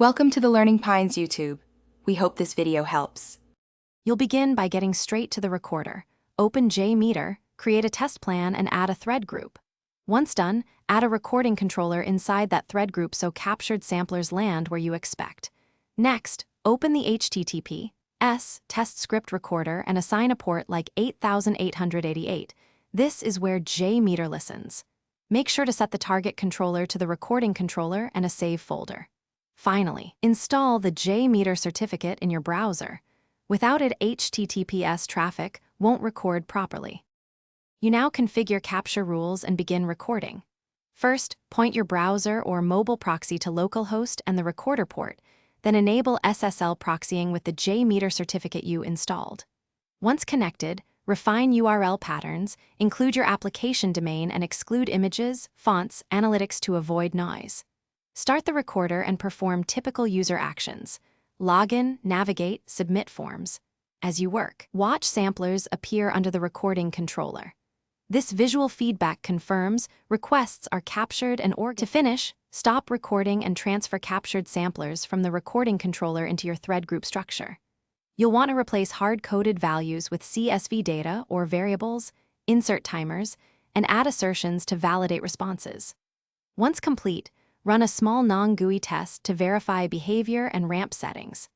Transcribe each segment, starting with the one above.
Welcome to the Learning Pines YouTube. We hope this video helps. You'll begin by getting straight to the recorder. Open Jmeter, create a test plan, and add a thread group. Once done, add a recording controller inside that thread group so captured samplers land where you expect. Next, open the HTTPS test script recorder and assign a port like 8888. This is where Jmeter listens. Make sure to set the target controller to the recording controller and a save folder. Finally, install the Jmeter certificate in your browser. Without it, HTTPS traffic won't record properly. You now configure capture rules and begin recording. First, point your browser or mobile proxy to localhost and the recorder port, then enable SSL proxying with the Jmeter certificate you installed. Once connected, refine URL patterns, include your application domain, and exclude images, fonts, analytics to avoid noise. Start the recorder and perform typical user actions. Login, navigate, submit forms. As you work, watch samplers appear under the recording controller. This visual feedback confirms requests are captured and organized. To finish, stop recording and transfer captured samplers from the recording controller into your thread group structure. You'll want to replace hard-coded values with CSV data or variables, insert timers, and add assertions to validate responses. Once complete, run a small non-GUI test to verify behavior and ramp settings.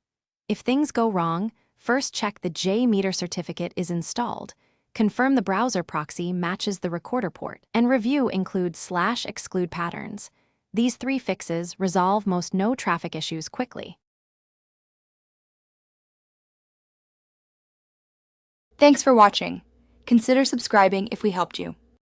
If things go wrong, first check the Jmeter certificate is installed, confirm the browser proxy matches the recorder port, and review includes /exclude patterns. These 3 fixes resolve most no-traffic issues quickly. Thanks for watching. Consider subscribing if we helped you.